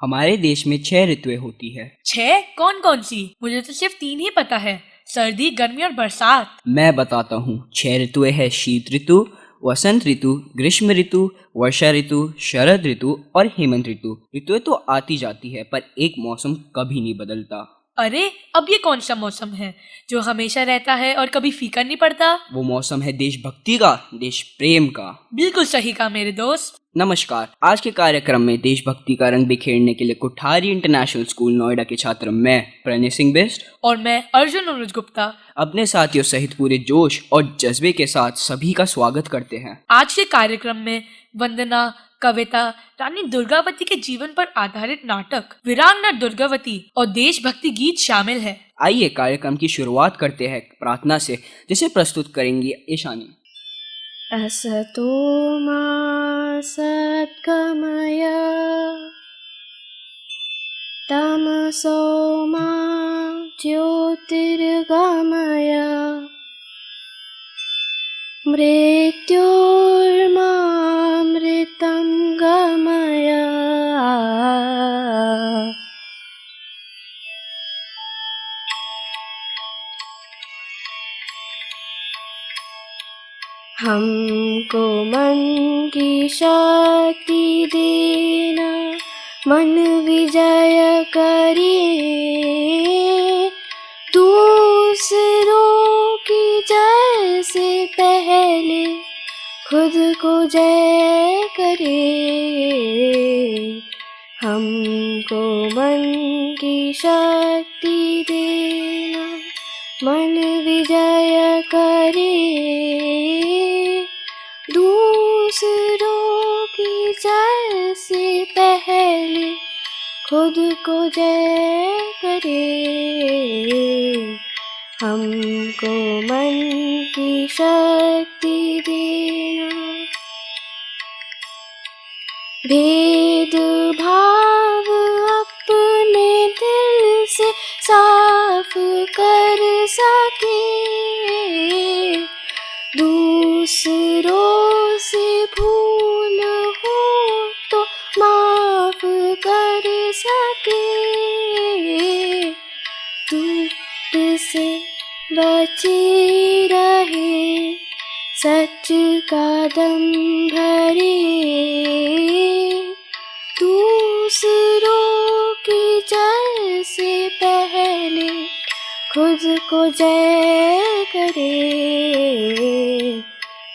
हमारे देश में 6 ऋतुएं होती है। 6? कौन कौन सी? मुझे तो सिर्फ 3 ही पता है, सर्दी, गर्मी और बरसात। मैं बताता हूँ। 6 ऋतुएं है शीत ऋतु, वसंत ऋतु, ग्रीष्म ऋतु, वर्षा ऋतु, शरद ऋतु और हेमंत ऋतु। ऋतुएं तो आती जाती है पर एक मौसम कभी नहीं बदलता। अरे, अब ये कौन सा मौसम है जो हमेशा रहता है और कभी फीका नहीं पड़ता? वो मौसम है देशभक्ति का, देश प्रेम का। बिल्कुल सही कहा मेरे दोस्त। नमस्कार। आज के कार्यक्रम में देशभक्ति का रंग बिखेरने के लिए कुठारी इंटरनेशनल स्कूल नोएडा के छात्र मैं प्रणय सिंह बेस्ट और मैं अर्जुन अनुज गुप्ता अपने साथियों सहित पूरे जोश और जज्बे के साथ सभी का स्वागत करते हैं। आज के कार्यक्रम में वंदना, कविता, रानी दुर्गावती के जीवन पर आधारित नाटक वीरांगना दुर्गावती और देशभक्ति गीत शामिल है। आइए कार्यक्रम की शुरुआत करते हैं प्रार्थना से, जिसे प्रस्तुत करेंगी ईशानी। असतो मा सद्गमय तमसो मा ज्योतिर्गमय मृत्योर्मामृतं गमय। हमको मन की शक्ति देना, मन विजय करिए, दूसरों की जय से पहले खुद को जय करे। हमको मन की शक्ति देना, मन विजय करे, दूसरों की जय से पहले खुद को जय करे। हमको मन की शक्ति देना, भेद भाव अपने दिल से साफ कर सके, दूसरों से भूल हो तो माफ कर सके, झूठ से बची रहे, सच का दम भरे, दूसरों की जय से पहले खुद को जय करे।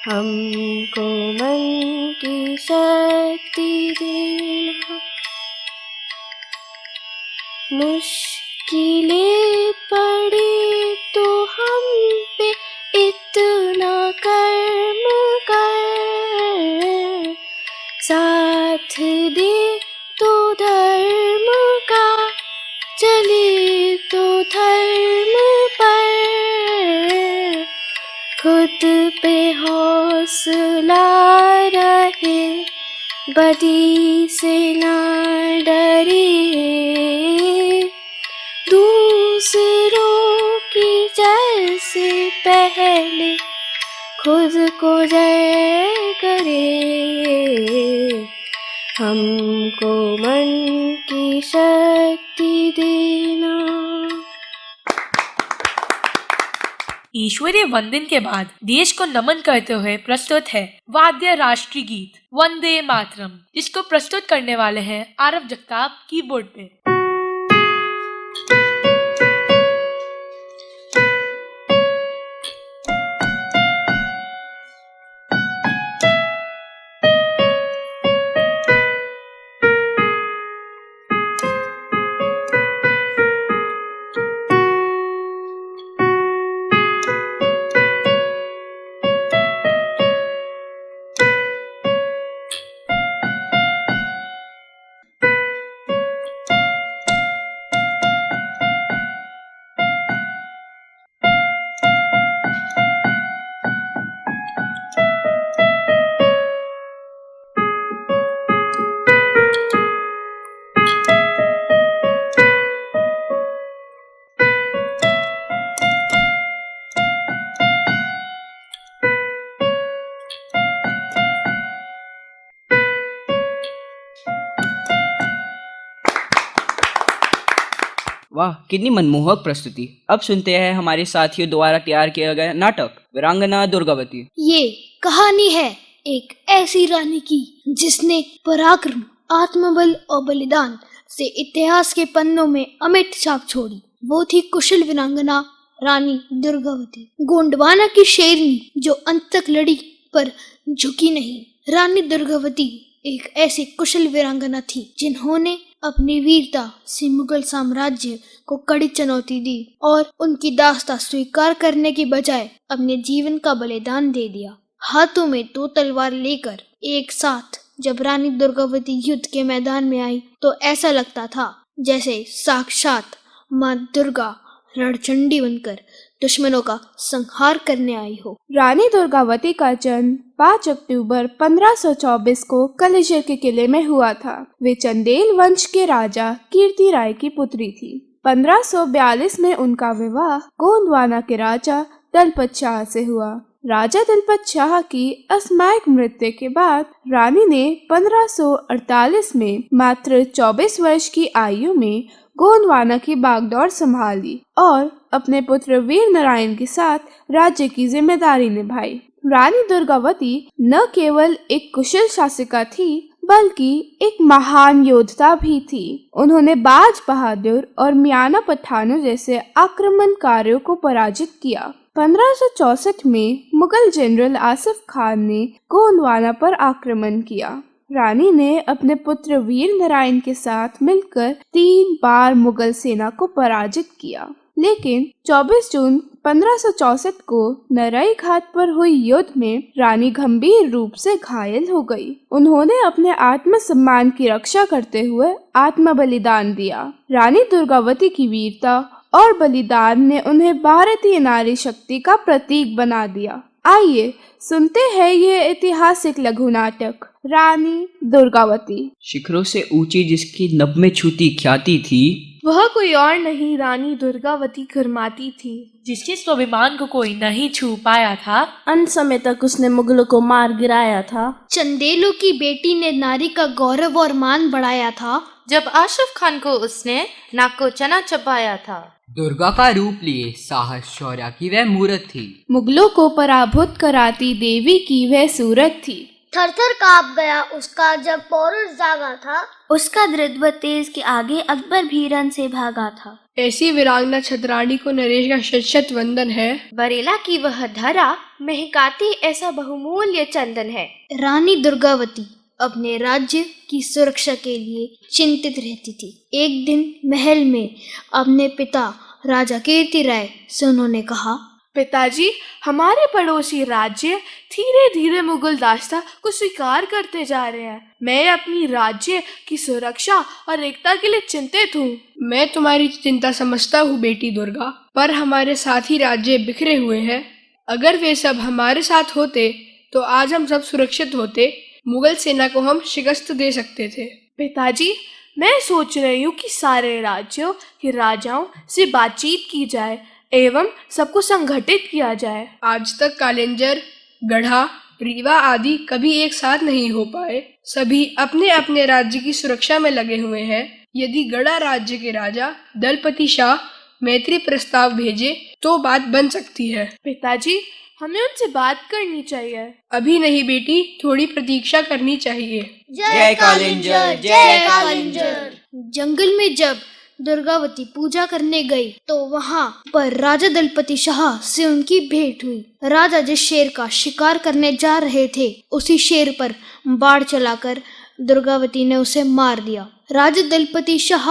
हमको मन की शक्ति देना, मुश्किलें पड़ी तो हम पे इतना कर्म कर, साथ दे तो धर्म का, चले तो धर्म पर, खुद पे हौसला रहे, बदी से ना डरे, दूसरों की जय से पहले खुद को जय करे। हमको मन की शक्ति देना। ईश्वरीय वंदन के बाद देश को नमन करते हुए प्रस्तुत है वाद्य राष्ट्रीय गीत वंदे मातरम, जिसको प्रस्तुत करने वाले हैं आरव जगताप कीबोर्ड पे। वाह, कितनी मनमोहक प्रस्तुति। अब सुनते हैं हमारे साथियों द्वारा तैयार किया गया नाटक वीरांगना दुर्गावती। ये कहानी है एक ऐसी रानी की जिसने पराक्रम, आत्मबल और बलिदान से इतिहास के पन्नों में अमिट छाप छोड़ी। वो थी कुशल वीरांगना रानी दुर्गावती, गोंडवाना की शेरनी जो अंत तक लड़ी पर झुकी नहीं। रानी दुर्गावती एक ऐसी कुशल वीरांगना थी जिन्होंने अपनी वीरता से मुगल साम्राज्य को कड़ी चुनौती दी और उनकी दास्ता स्वीकार करने की बजाय अपने जीवन का बलिदान दे दिया। हाथों में 2 तलवार लेकर एक साथ जब रानी दुर्गावती युद्ध के मैदान में आई तो ऐसा लगता था जैसे साक्षात माँ दुर्गा रणचंडी बनकर दुश्मनों का संहार करने आई हो। रानी दुर्गावती का जन्म 5 अक्टूबर 1524 को कलेश्वर के किले में हुआ था। वे चंदेल वंश के राजा कीर्ति राय की पुत्री थी। 1542 में उनका विवाह गोंडवाना के राजा दलपत शाह से हुआ। राजा दलपत शाह की असामयिक मृत्यु के बाद रानी ने 1548 में मात्र 24 वर्ष की आयु में गोंडवाना की बागडोर संभाली और अपने पुत्र वीर नारायण के साथ राज्य की जिम्मेदारी निभाई। रानी दुर्गावती न केवल एक कुशल शासिका थी बल्कि एक महान योद्धा भी थी। उन्होंने बाज बहादुर और मियाना पठानों जैसे आक्रमणकारियों को पराजित किया। 1564 में मुगल जनरल आसिफ खान ने गोंडवाना पर आक्रमण किया। रानी ने अपने पुत्र वीर नारायण के साथ मिलकर 3 बार मुगल सेना को पराजित किया, लेकिन 24 जून 1564 को नरई घाट पर हुई युद्ध में रानी गंभीर रूप से घायल हो गई। उन्होंने अपने आत्मसम्मान की रक्षा करते हुए आत्म बलिदान दिया। रानी दुर्गावती की वीरता और बलिदान ने उन्हें भारतीय नारी शक्ति का प्रतीक बना दिया। आइए सुनते हैं ये ऐतिहासिक लघु नाटक रानी दुर्गावती। शिखरों से ऊंची जिसकी नभ में छूती ख्याति थी, वह कोई और नहीं रानी दुर्गावती कुर्माती थी, जिसके स्वाभिमान को कोई नहीं छू पाया था। अंत समय तक उसने मुगलों को मार गिराया था। चंदेलों की बेटी ने नारी का गौरव और मान बढ़ाया था। जब आशफ खान को उसने नाक को चना चबाया था। दुर्गा का रूप लिए साहस शौर्य की वह मूरत थी। मुगलों को पराभूत कराती देवी की वह सूरत थी। थर-थर कांप गया उसका जब पौरुष जागा था। उसका दृढ़ व तेज के आगे अकबर भी रन से भागा था। ऐसी वीरांगना छतरानी को नरेश का शत-शत वंदन है। बरेला की वह धरा महकाती ऐसा बहुमूल्य चंदन है। रानी दुर्गावती अपने राज्य की सुरक्षा के लिए चिंतित रहती थी। एक दिन महल में अपने पिता राजा कीर्ति राय से उन्होंने कहा, पिताजी, हमारे पड़ोसी राज्य धीरे धीरे मुगल दास्ता को स्वीकार करते जा रहे हैं। मैं अपनी राज्य की सुरक्षा और एकता के लिए चिंतित हूँ। मैं तुम्हारी चिंता समझता हूँ बेटी दुर्गा, पर हमारे साथी राज्य बिखरे हुए हैं। अगर वे सब हमारे साथ होते तो आज हम सब सुरक्षित होते। मुगल सेना को हम शिकस्त दे सकते थे। पिताजी, मैं सोच रही हूँ कि सारे राज्यों के राजाओं से बातचीत की जाए एवं सबको संगठित किया जाए। आज तक कालिंजर, गढ़ा, रीवा आदि कभी एक साथ नहीं हो पाए। सभी अपने अपने राज्य की सुरक्षा में लगे हुए हैं। यदि गढ़ा राज्य के राजा दलपति शाह मैत्री प्रस्ताव भेजे तो बात बन सकती है। पिताजी, हमें उनसे बात करनी चाहिए। अभी नहीं बेटी, थोड़ी प्रतीक्षा करनी चाहिए। जय कालिंजर, जय कालिंजर। जंगल में जब दुर्गावती पूजा करने गई तो वहाँ पर राजा दलपति शाह से उनकी भेंट हुई। राजा जिस शेर का शिकार करने जा रहे थे उसी शेर पर बाढ़ चलाकर दुर्गावती ने उसे मार दिया। राजा दलपति शाह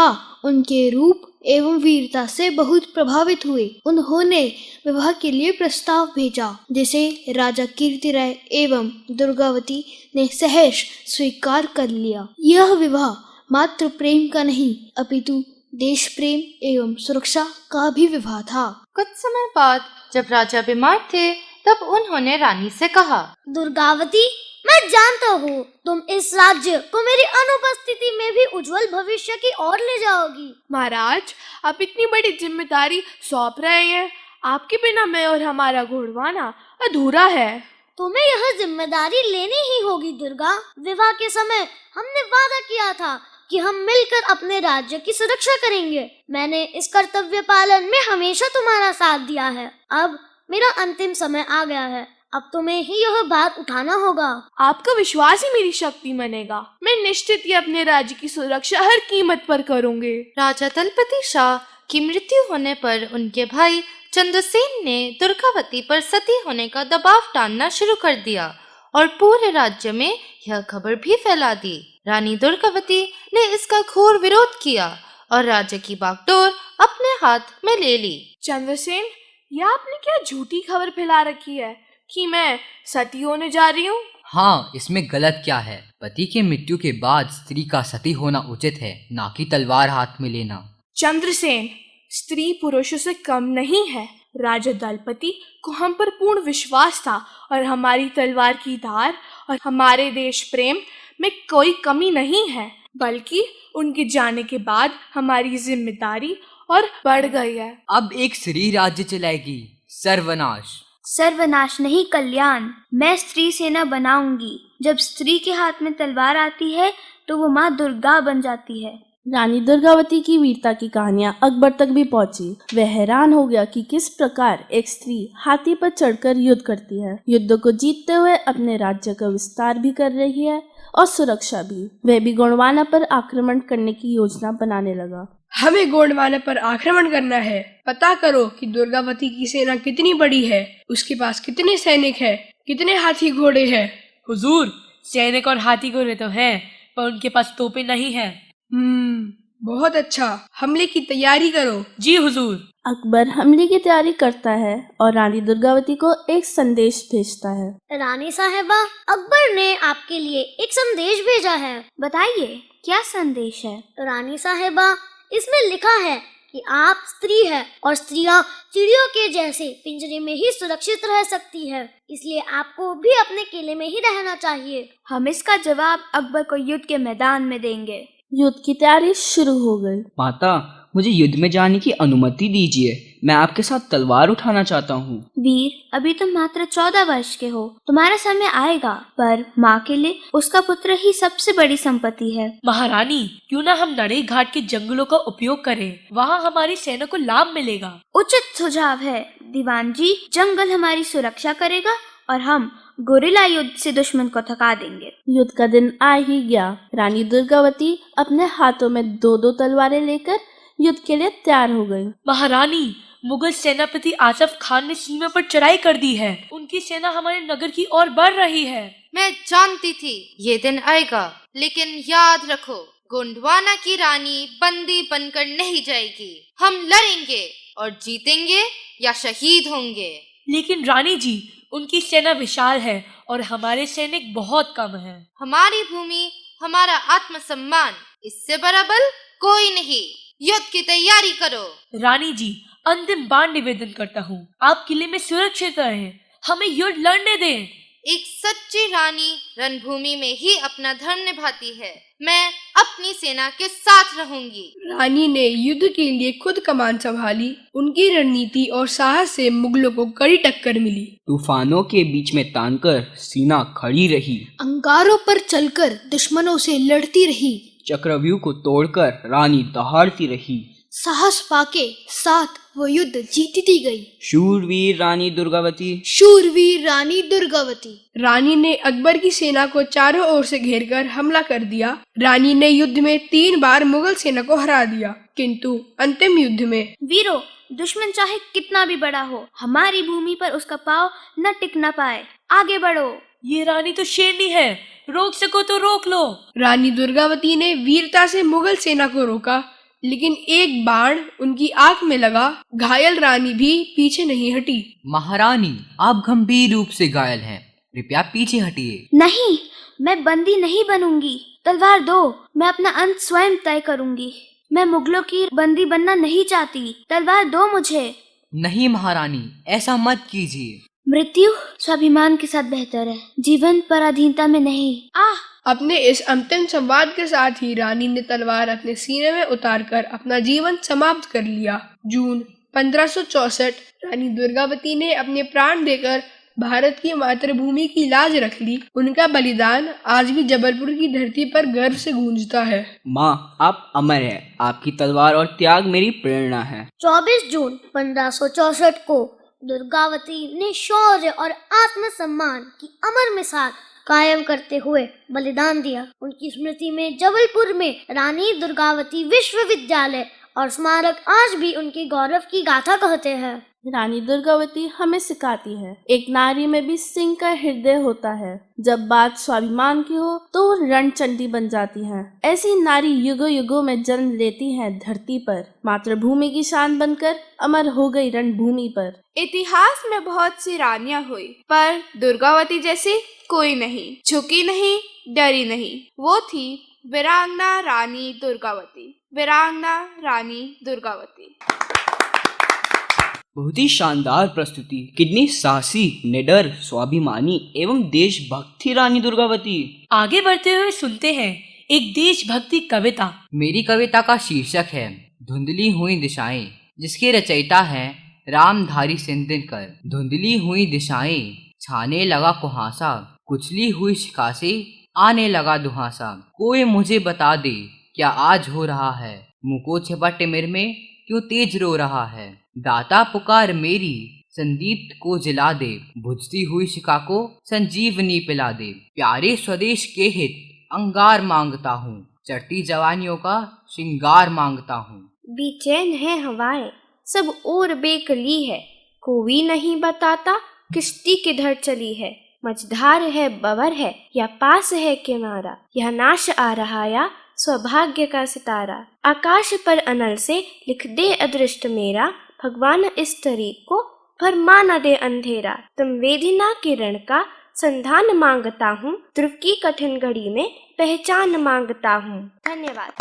उनके रूप एवं वीरता से बहुत प्रभावित हुए। उन्होंने विवाह के लिए प्रस्ताव भेजा जिसे राजा कीर्ति राय एवं दुर्गावती ने सहर्ष स्वीकार कर लिया। यह विवाह मात्र प्रेम का नहीं अपितु देश प्रेम एवं सुरक्षा का भी विवाह था। कुछ समय बाद जब राजा बीमार थे तब उन्होंने रानी से कहा, दुर्गावती, मैं जानता हूँ तुम इस राज्य को मेरी अनुपस्थिति में भी उज्जवल भविष्य की ओर ले जाओगी। महाराज, आप इतनी बड़ी जिम्मेदारी सौंप रहे हैं। आपके बिना मैं और हमारा घोड़वाना अधूरा है। तुम्हें यह जिम्मेदारी लेनी ही होगी दुर्गा। विवाह के समय हमने वादा किया था कि हम मिलकर अपने राज्य की सुरक्षा करेंगे। मैंने इस कर्तव्य पालन में हमेशा तुम्हारा साथ दिया है। अब मेरा अंतिम समय आ गया है। अब तुम्हें ही यह बात उठाना होगा। आपका विश्वास ही मेरी शक्ति बनेगा। मैं निश्चित ही अपने राज्य की सुरक्षा हर कीमत पर करूंगी। राजा दलपति शाह की मृत्यु होने पर उनके भाई चंद्रसेन ने दुर्गावती पर सती होने का दबाव डालना शुरू कर दिया और पूरे राज्य में यह खबर भी फैला दी। रानी दुर्गावती ने इसका घोर विरोध किया और राज्य की बागडोर अपने हाथ में ले ली। चंद्रसेन, यह आपने क्या झूठी खबर फैला रखी है कि मैं सती होने जा रही हूँ? हाँ, इसमें गलत क्या है? पति के मृत्यु के बाद स्त्री का सती होना उचित है, ना कि तलवार हाथ में लेना। चंद्रसेन, स्त्री पुरुषों से कम नहीं है। राजा दलपति को हम पर पूर्ण विश्वास था और हमारी तलवार की धार और हमारे देश प्रेम में कोई कमी नहीं है, बल्कि उनके जाने के बाद हमारी जिम्मेदारी और बढ़ गई है। अब एक स्त्री राज्य चलाएगी। सर्वनाश। सर्वनाश नहीं, कल्याण। मैं स्त्री सेना बनाऊंगी। जब स्त्री के हाथ में तलवार आती है तो वो माँ दुर्गा बन जाती है। रानी दुर्गावती की वीरता की कहानियां अकबर तक भी पहुंची। वह हैरान हो गया कि किस प्रकार एक स्त्री हाथी पर चढ़कर युद्ध करती है, युद्ध को जीतते हुए अपने राज्य का विस्तार भी कर रही है और सुरक्षा भी। वह भी गोंडवाना पर आक्रमण करने की योजना बनाने लगा। हमें गोंडवाना पर आक्रमण करना है। पता करो कि दुर्गावती की सेना कितनी बड़ी है, उसके पास कितने सैनिक हैं, कितने हाथी घोड़े हैं। हुजूर, सैनिक और हाथी घोड़े तो हैं, पर उनके पास तोपें नहीं हैं। बहुत अच्छा, हमले की तैयारी करो। जी हुजूर। अकबर हमले की तैयारी करता है और रानी दुर्गावती को एक संदेश भेजता है। रानी साहिबा, अकबर ने आपके लिए एक संदेश भेजा है। बताइए, क्या संदेश है? रानी साहिबा, इसमें लिखा है कि आप स्त्री है और स्त्रियां चिड़ियों के जैसे पिंजरे में ही सुरक्षित रह सकती है, इसलिए आपको भी अपने किले में ही रहना चाहिए। हम इसका जवाब अकबर को युद्ध के मैदान में देंगे। युद्ध की तैयारी शुरू हो गई। माता, मुझे युद्ध में जाने की अनुमति दीजिए। मैं आपके साथ तलवार उठाना चाहता हूँ। वीर, अभी तुम मात्र 14 वर्ष के हो। तुम्हारा समय आएगा, पर माँ के लिए उसका पुत्र ही सबसे बड़ी संपत्ति है। महारानी, क्यों ना हम नरेश घाट के जंगलों का उपयोग करें? वहाँ हमारी सेना को लाभ मिलेगा। उचित सुझाव है दीवान जी। जंगल हमारी सुरक्षा करेगा और हम गोरिल्ला युद्ध से दुश्मन को थका देंगे। युद्ध का दिन आ ही गया। रानी दुर्गावती अपने हाथों में 2-2 तलवारें लेकर युद्ध के लिए तैयार हो गई। महारानी, मुगल सेनापति आसफ खान ने सीमा पर चढ़ाई कर दी है। उनकी सेना हमारे नगर की ओर बढ़ रही है। मैं जानती थी ये दिन आएगा, लेकिन याद रखो, गोंडवाना की रानी बंदी बनकर नहीं जाएगी। हम लड़ेंगे और जीतेंगे या शहीद होंगे। लेकिन रानी जी, उनकी सेना विशाल है और हमारे सैनिक बहुत कम हैं। हमारी भूमि, हमारा आत्मसम्मान, इससे बड़ा बल कोई नहीं। युद्ध की तैयारी करो। रानी जी, अंतिम बार निवेदन करता हूँ, आप किले में सुरक्षित रहें। हमें युद्ध लड़ने दें। एक सच्ची रानी रणभूमि में ही अपना धर्म निभाती है। मैं अपनी सेना के साथ रहूंगी। रानी ने युद्ध के लिए खुद कमान संभाली। उनकी रणनीति और साहस से मुगलों को कड़ी टक्कर मिली। तूफानों के बीच में तानकर सीना खड़ी रही, अंगारों पर चलकर दुश्मनों से लड़ती रही, चक्रव्यूह को तोड़कर रानी दहाड़ती रही। साहस पाके साथ वो युद्ध जीतती गई। शूरवीर रानी दुर्गावती। शूरवीर रानी दुर्गावती। रानी ने अकबर की सेना को चारों ओर से घेरकर हमला कर दिया। रानी ने युद्ध में 3 बार मुगल सेना को हरा दिया, किंतु अंतिम युद्ध में वीरों, दुश्मन चाहे कितना भी बड़ा हो, हमारी भूमि पर उसका पांव न टिक न पाए। आगे बढ़ो। ये रानी तो शेरनी है, रोक सको तो रोक लो। रानी दुर्गावती ने वीरता से मुगल सेना को रोका, लेकिन एक बाण उनकी आंख में लगा। घायल रानी भी पीछे नहीं हटी। महारानी, आप गंभीर रूप से घायल हैं, कृपया पीछे हटिए। नहीं, मैं बंदी नहीं बनूंगी। तलवार दो, मैं अपना अंत स्वयं तय करूंगी। मैं मुगलों की बंदी बनना नहीं चाहती। तलवार दो मुझे। नहीं महारानी, ऐसा मत कीजिए। मृत्यु स्वाभिमान के साथ बेहतर है, जीवन पराधीनता में नहीं। अपने इस अंतिम संवाद के साथ ही रानी ने तलवार अपने सीने में उतारकर अपना जीवन समाप्त कर लिया। जून 1564 रानी दुर्गावती ने अपने प्राण देकर भारत की मातृभूमि की लाज रख ली, उनका बलिदान आज भी जबलपुर की धरती पर गर्व से गूंजता है। माँ, आप अमर है, आपकी तलवार और त्याग मेरी प्रेरणा है। 24 जून 1564 को दुर्गावती ने शौर्य और आत्मसम्मान की अमर मिसाल कायम करते हुए बलिदान दिया। उनकी स्मृति में जबलपुर में रानी दुर्गावती विश्वविद्यालय और स्मारक आज भी उनके गौरव की गाथा कहते हैं। रानी दुर्गावती हमें सिखाती है, एक नारी में भी सिंह का हृदय होता है। जब बात स्वाभिमान की हो तो वो रणचंडी बन जाती हैं। ऐसी नारी युगों युगों में जन्म लेती हैं धरती पर, मातृभूमि की शान बनकर अमर हो गई रणभूमि पर। इतिहास में बहुत सी रानियां हुई, पर दुर्गावती जैसी कोई नहीं, झुकी नहीं, डरी नहीं। वो थी वीरांगना रानी दुर्गावती, वीरांगना रानी दुर्गावती। बहुत ही शानदार प्रस्तुति, कितनी साहसी, निडर, स्वाभिमानी एवं देशभक्त थी रानी दुर्गावती। आगे बढ़ते हुए सुनते हैं एक देशभक्ति कविता। मेरी कविता का शीर्षक है धुंधली हुई दिशाएं, जिसके रचयिता है रामधारी सिंह दिनकर। धुंधली हुई दिशाएं, छाने लगा कुहासा, कुचली हुई शिकासे, आने लगा दुहासा। कोई मुझे बता दे क्या आज हो रहा है, मुँह को छिपा टिमिर में क्यों तेज रो रहा है। दाता पुकार मेरी संदीप्त को जिला दे, बुझती हुई शिखा को संजीवनी पिला दे। प्यारे स्वदेश के हित अंगार मांगता हूँ, चढ़ती जवानियों का श्रृंगार मांगता हूँ। बेचैन है हवाएं, सब और बेकली है, कोई नहीं बताता किश्ती किधर चली है। मझधार है बवर है या पास है किनारा, यह नाश आ रहा या सौभाग्य का सितारा। आकाश पर अनल से लिख दे अदृष्ट मेरा, भगवान इस तरीक को फरमा न दे अंधेरा। तुम वेदिना किरण का संधान मांगता हूँ, ध्रुव की कठिन घड़ी में पहचान मांगता हूँ। धन्यवाद।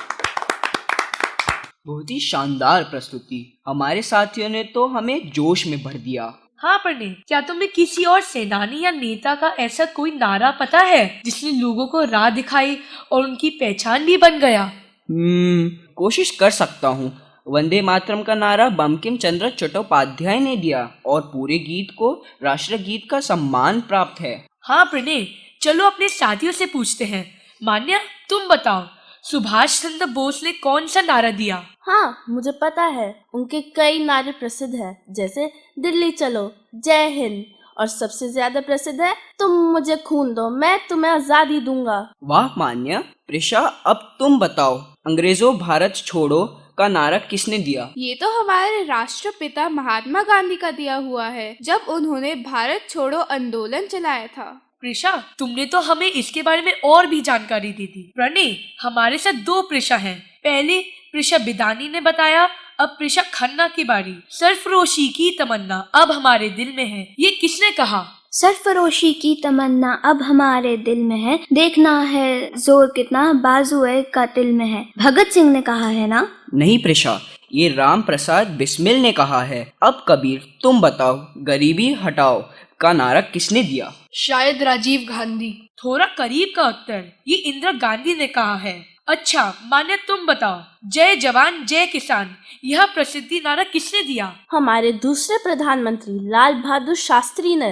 बहुत ही शानदार प्रस्तुति, हमारे साथियों ने तो हमें जोश में भर दिया। हाँ प्रणय, क्या तुम्हें किसी और सेनानी या नेता का ऐसा कोई नारा पता है जिसने लोगों को राह दिखाई और उनकी पहचान भी बन गया? कोशिश कर सकता हूँ। वंदे मातरम का नारा बंकिम चंद्र चट्टोपाध्याय ने दिया और पूरे गीत को राष्ट्रगीत का सम्मान प्राप्त है। हाँ प्रणय, चलो अपने साथियों से पूछते हैं। मान्या, तुम बताओ, सुभाष चंद्र बोस ने कौन सा नारा दिया? हाँ, मुझे पता है, उनके कई नारे प्रसिद्ध हैं, जैसे दिल्ली चलो, जय हिंद, और सबसे ज्यादा प्रसिद्ध है तुम मुझे खून दो मैं तुम्हें आजादी दूंगा। वाह मान्या। प्रिशा, अब तुम बताओ, अंग्रेजों भारत छोड़ो का नारा किसने दिया? ये तो हमारे राष्ट्रपिता महात्मा गांधी का दिया हुआ है, जब उन्होंने भारत छोड़ो आंदोलन चलाया था। प्रिशा, तुमने तो हमें इसके बारे में और भी जानकारी दी थी। प्रणय, हमारे साथ दो प्रिशा हैं। पहले प्रिशा बिदानी ने बताया, अब प्रिशा खन्ना की बारी। सरफरोशी की तमन्ना अब हमारे दिल में है, ये किसने कहा? सरफरोशी की तमन्ना अब हमारे दिल में है, देखना है जोर कितना बाजुए कातिल में है। भगत सिंह ने कहा है ना? नहीं प्रिशा, ये राम प्रसाद बिस्मिल ने कहा है। अब कबीर, तुम बताओ, गरीबी हटाओ का नारा किसने दिया? शायद राजीव गांधी। थोड़ा करीब का उत्तर, ये इंदिरा गांधी ने कहा है। अच्छा मान्य, तुम बताओ, जय जवान जय किसान यह प्रसिद्धि नारा किसने दिया? हमारे दूसरे प्रधानमंत्री लाल बहादुर शास्त्री ने।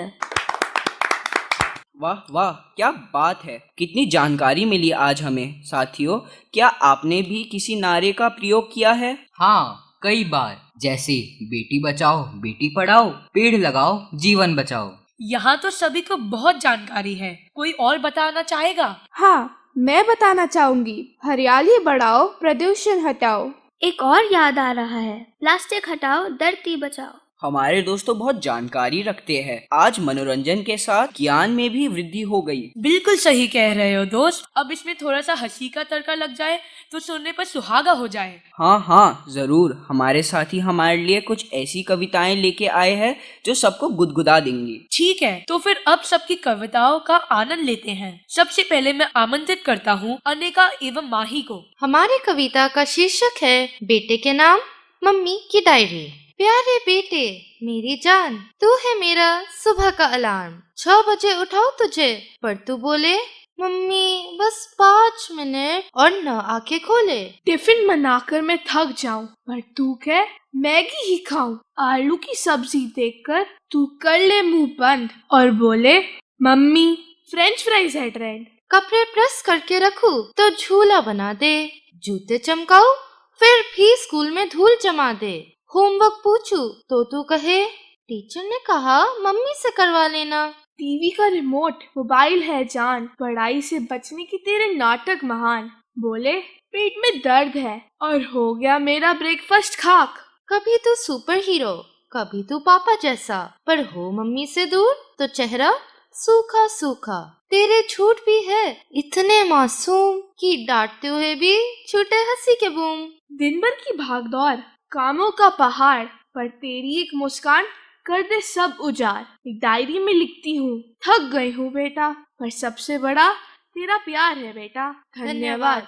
वाह वाह, क्या बात है, कितनी जानकारी मिली आज हमें। साथियों, क्या आपने भी किसी नारे का प्रयोग किया है? हाँ, कई बार, जैसे बेटी बचाओ बेटी पढ़ाओ, पेड़ लगाओ जीवन बचाओ। यहाँ तो सभी को बहुत जानकारी है, कोई और बताना चाहेगा? हाँ, मैं बताना चाहूंगी, हरियाली बढ़ाओ प्रदूषण हटाओ। एक और याद आ रहा है, प्लास्टिक हटाओ धरती बचाओ। हमारे दोस्तों बहुत जानकारी रखते हैं। आज मनोरंजन के साथ ज्ञान में भी वृद्धि हो गई। बिल्कुल सही कह रहे हो दोस्त। अब इसमें थोड़ा सा हंसी का तड़का लग जाए तो सुनने पर सुहागा हो जाए। हाँ हाँ जरूर, हमारे साथी हमारे लिए कुछ ऐसी कविताएं लेके आए हैं जो सबको गुदगुदा देंगी। ठीक है, तो फिर अब सबकी कविताओं का आनंद लेते हैं। सबसे पहले मैं आमंत्रित करता हूँ अनिका एवं माही को। हमारी कविता का शीर्षक है बेटे के नाम मम्मी की डायरी। प्यारे बेटे मेरी जान, तू है मेरा सुबह का अलार्म। 6 बजे उठाओ तुझे, पर तू बोले मम्मी बस 5 मिनट और न आंखें खोले। टिफिन बनाकर मैं थक जाऊं, पर तू कह मैगी ही खाऊं। आलू की सब्जी देखकर तू कर ले मुंह बंद और बोले मम्मी फ्रेंच फ्राइज है ट्रेंड। कपड़े प्रेस करके रखूं तो झूला बना दे, जूते चमकाऊं फिर भी स्कूल में धूल जमा दे। होमवर्क पूछूं तो तू कहे टीचर ने कहा मम्मी से करवा लेना। टीवी का रिमोट मोबाइल है जान, पढ़ाई से बचने की तेरे नाटक महान। बोले पेट में दर्द है और हो गया मेरा ब्रेकफास्ट खाक। कभी तू सुपर हीरो, कभी तू पापा जैसा, पर हो मम्मी से दूर तो चेहरा सूखा सूखा। तेरे झूठ भी है इतने मासूम कि डांटते हुए भी छूटे हंसी के बूम। दिन भर की भागदौड़, कामों का पहाड़, पर तेरी एक मुस्कान कर दे सब उजाड़। एक डायरी में लिखती हूँ थक गई हूँ बेटा, पर सबसे बड़ा तेरा प्यार है बेटा। धन्यवाद।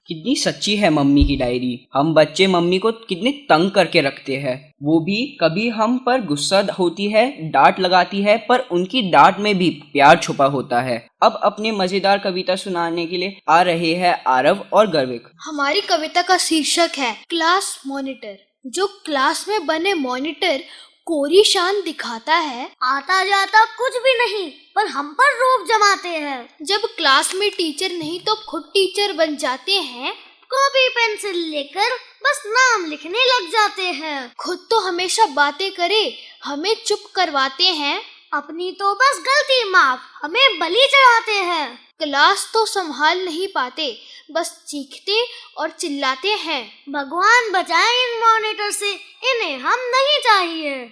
कितनी सच्ची है मम्मी की डायरी। हम बच्चे मम्मी को कितने तंग करके रखते हैं, वो भी कभी हम पर गुस्सा होती है, डांट लगाती है, पर उनकी डांट में भी प्यार छुपा होता है। अब अपने मजेदार कविता सुनाने के लिए आ रहे हैं आरव और गर्विक। हमारी कविता का शीर्षक है क्लास मॉनिटर। जो क्लास में बने मॉनिटर कोरी शान दिखाता है, आता जाता कुछ भी नहीं पर हम पर रोब जमाते हैं। जब क्लास में टीचर नहीं तो खुद टीचर बन जाते हैं। कॉपी पेंसिल लेकर बस नाम लिखने लग जाते हैं। खुद तो हमेशा बातें करे, हमें चुप करवाते हैं। अपनी तो बस गलती माफ, हमें बलि चढ़ाते हैं। क्लास तो संभाल नहीं पाते, बस चीखते और चिल्लाते हैं। भगवान बचाए इन मॉनिटर से, इन्हें हम नहीं चाहिए।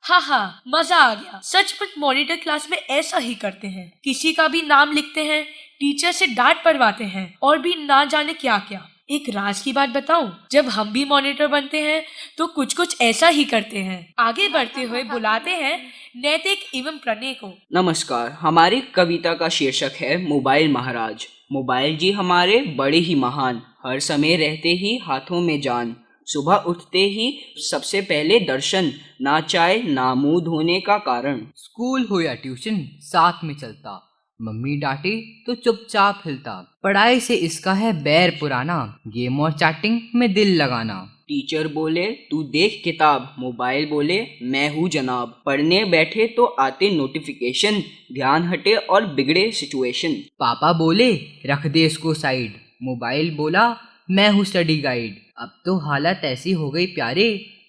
हाँ मजा आ गया। सचमुच मॉनिटर क्लास में ऐसा ही करते हैं। किसी का भी नाम लिखते हैं, टीचर से डांट पड़वाते हैं और भी ना जाने क्या क्या। एक राज की बात बताऊं, जब हम भी मॉनिटर बनते हैं तो कुछ कुछ ऐसा ही करते हैं। आगे बढ़ते हुए बुलाते हैं नैतिक एवं प्रणय को। नमस्कार, हमारी कविता का शीर्षक है मोबाइल महाराज। मोबाइल जी हमारे बड़े ही महान, हर समय रहते ही हाथों में जान। सुबह उठते ही सबसे पहले दर्शन, ना चाय ना मुंह धोने का कारण। स्कूल हो या ट्यूशन साथ में चलता, मम्मी डांटे तो चुपचाप हिलता। पढ़ाई से इसका है बैर पुराना, गेम और चैटिंग में दिल लगाना। टीचर बोले तू देख किताब, मोबाइल बोले मैं हूँ जनाब। पढ़ने बैठे तो आते नोटिफिकेशन, ध्यान हटे और बिगड़े सिचुएशन। पापा बोले रख दे इसको साइड, मोबाइल बोला मैं हूँ स्टडी गाइड। अब तो हालत ऐसी हो गई प्यारे,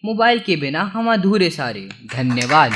मोबाइल के बिना हम अधूरे सारे। धन्यवाद।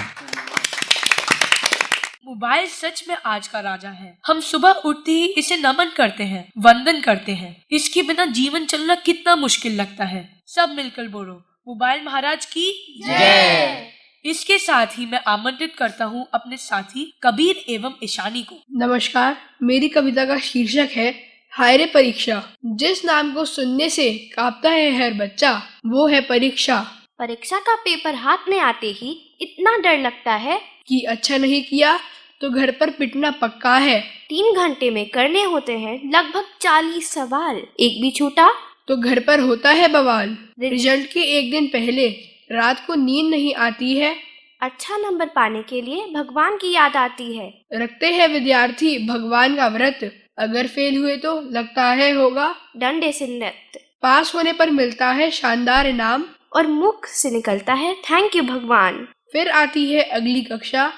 मोबाइल सच में आज का राजा है। हम सुबह उठते ही इसे नमन करते हैं, वंदन करते हैं। इसके बिना जीवन चलना कितना मुश्किल लगता है। सब मिलकर बोलो मोबाइल महाराज की जय। इसके साथ ही मैं आमंत्रित करता हूँ अपने साथी कबीर एवं ईशानी को। नमस्कार, मेरी कविता का शीर्षक है हाय रे परीक्षा। जिस नाम को सुनने से कांपता है हर बच्चा, वो है परीक्षा। परीक्षा का पेपर हाथ में आते ही इतना डर लगता है कि अच्छा नहीं किया तो घर पर पिटना पक्का है। 3 घंटे में करने होते हैं लगभग 40 सवाल, एक भी छूटा तो घर पर होता है बवाल। रिजल्ट के एक दिन पहले रात को नींद नहीं आती है। अच्छा नंबर पाने के लिए भगवान की याद आती है। रखते हैं विद्यार्थी भगवान का व्रत, अगर फेल हुए तो लगता है होगा डंडे से नृत्य। पास होने पर मिलता है शानदार इनाम और मुख से निकलता है थैंक यू भगवान। फिर आती है अगली कक्षा,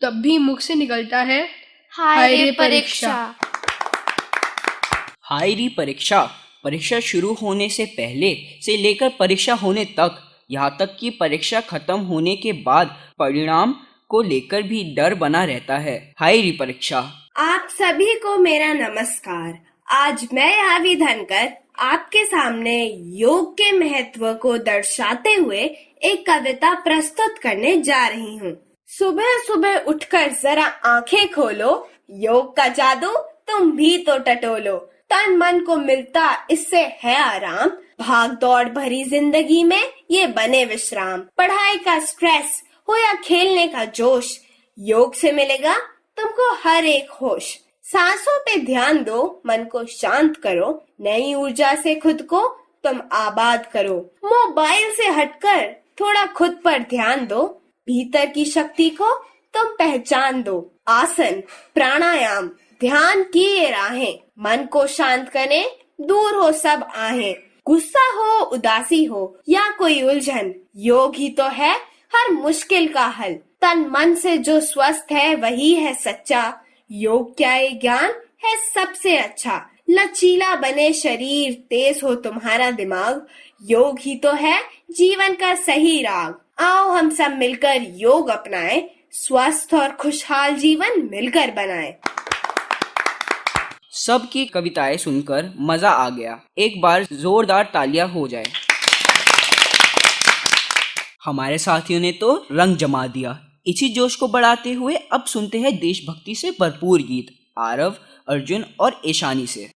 तब भी मुख से निकलता है हाय रे परीक्षा। हाय री परीक्षा। परीक्षा शुरू होने से पहले से लेकर परीक्षा होने तक, यहाँ तक कि परीक्षा खत्म होने के बाद परिणाम को लेकर भी डर बना रहता है। हाय री परीक्षा। आप सभी को मेरा नमस्कार। आज मैं आवी धनकर आपके सामने योग के महत्व को दर्शाते हुए एक कविता प्रस्तुत करने जा रही हूँ। सुबह सुबह उठकर जरा आंखें खोलो, योग का जादू तुम भी तो टटोलो। तन मन को मिलता इससे है आराम, भाग दौड़ भरी जिंदगी में ये बने विश्राम। पढ़ाई का स्ट्रेस हो या खेलने का जोश, योग से मिलेगा तुमको हर एक होश। सांसों पे ध्यान दो, मन को शांत करो, नई ऊर्जा से खुद को तुम आबाद करो। मोबाइल से हटकर थोड़ा खुद पर ध्यान दो, भीतर की शक्ति को तुम पहचान दो। आसन, प्राणायाम, ध्यान की ये राहें, मन को शांत करें, दूर हो सब आहें। गुस्सा हो, उदासी हो या कोई उलझन, योग ही तो है हर मुश्किल का हल। तन मन से जो स्वस्थ है वही है सच्चा, योग क्या ये ज्ञान है सबसे अच्छा। लचीला बने शरीर, तेज हो तुम्हारा दिमाग, योग ही तो है जीवन का सही राग। आओ हम सब मिलकर योग अपनाएं, स्वस्थ और खुशहाल जीवन मिलकर बनाएं। सबकी कविताएं सुनकर मजा आ गया। एक बार जोरदार तालियां हो जाए। हमारे साथियों ने तो रंग जमा दिया। इसी जोश को बढ़ाते हुए अब सुनते हैं देशभक्ति से भरपूर गीत आरव, अर्जुन और ईशानी से।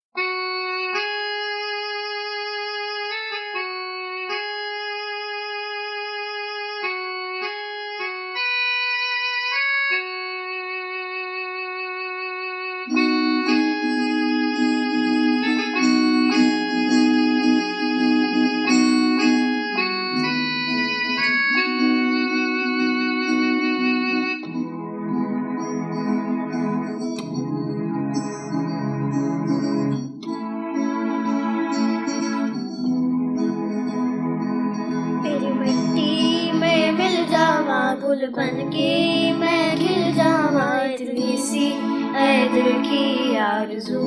गुल बन के मैं खिल जावा, इतनी सी है दिल की आरज़ू।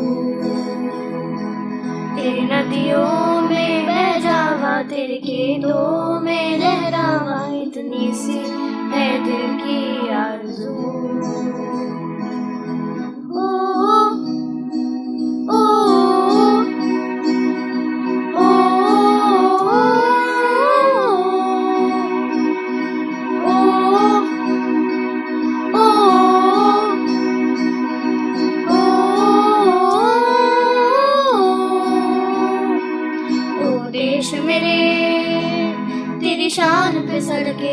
तेरी नदियों में बह जावा, तेरे खेतों में लहरावा, इतनी सी है दिल की आरज़ू। शान पे सड़के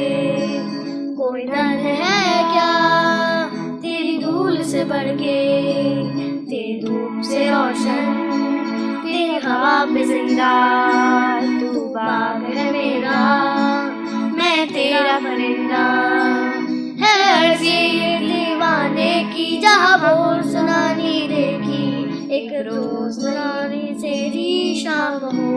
कोई डर है क्या, तेरी धूल से बढ़ के, तेरी धूप से रोशन, तेरी हवा पे जिंदा। तू बाग है मेरा, मैं तेरा परिंदा। है अर्ज़ी दीवाने की जहाँ बोल सुनानी देखी, एक रोज सुनानी तेरी शाम हो।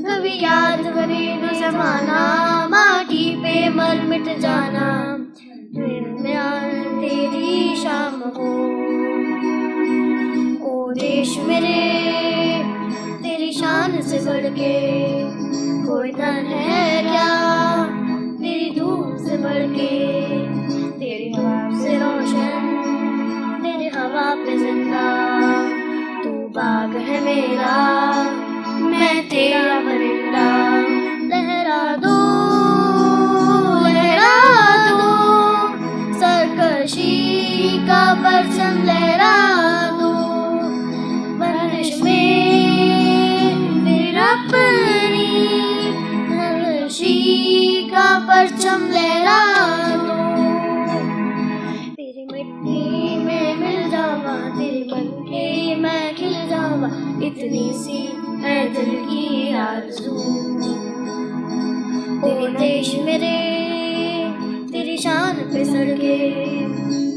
कभी याद करे न जमाना, माटी पे मर मिट जाना, तेरी शाम हो। ओ देश मेरे, तेरी शान से बढ़ के कोई धन है क्या, तेरी धूप से बढ़ के, तेरी हवा से रोशन, तेरी हवा पे जिंदा। तू बाग है मेरा, मैं तेरा परिंदा। लहरा दो सरकशी का परचम, लहरा दो बारिश में मेरा परी, सरकशी का परचम लहरा दो। तेरी मिट्टी में मिल जावा, तेरे बन के मैं खिल जावा, इतनी सी है दिल की आरज़ू। तेरे देश मेरे, तेरी शान पे सड़के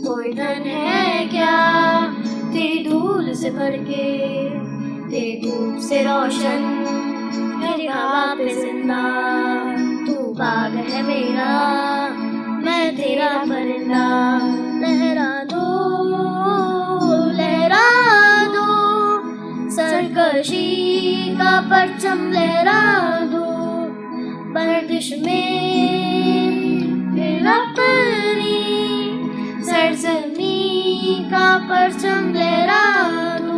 कोई धन है क्या, तेरी धूल से भर के, तेरी धूप से रोशन, तेरी हवा पे जिंदा। तू बाग है मेरा, मैं तेरा परिंदा। लहरा दो सरकशी का परचम, लहरा दो बर्दिश में मेरा परी, सरजमी का परचम लहरा दो।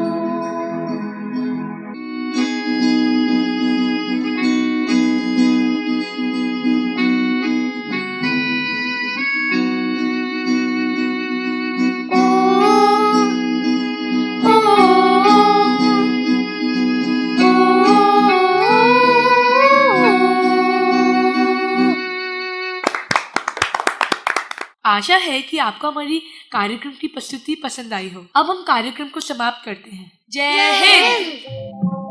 आशा है कि आपको हमारी कार्यक्रम की प्रस्तुति पसंद आई हो। अब हम कार्यक्रम को समाप्त करते हैं। जय हिंद।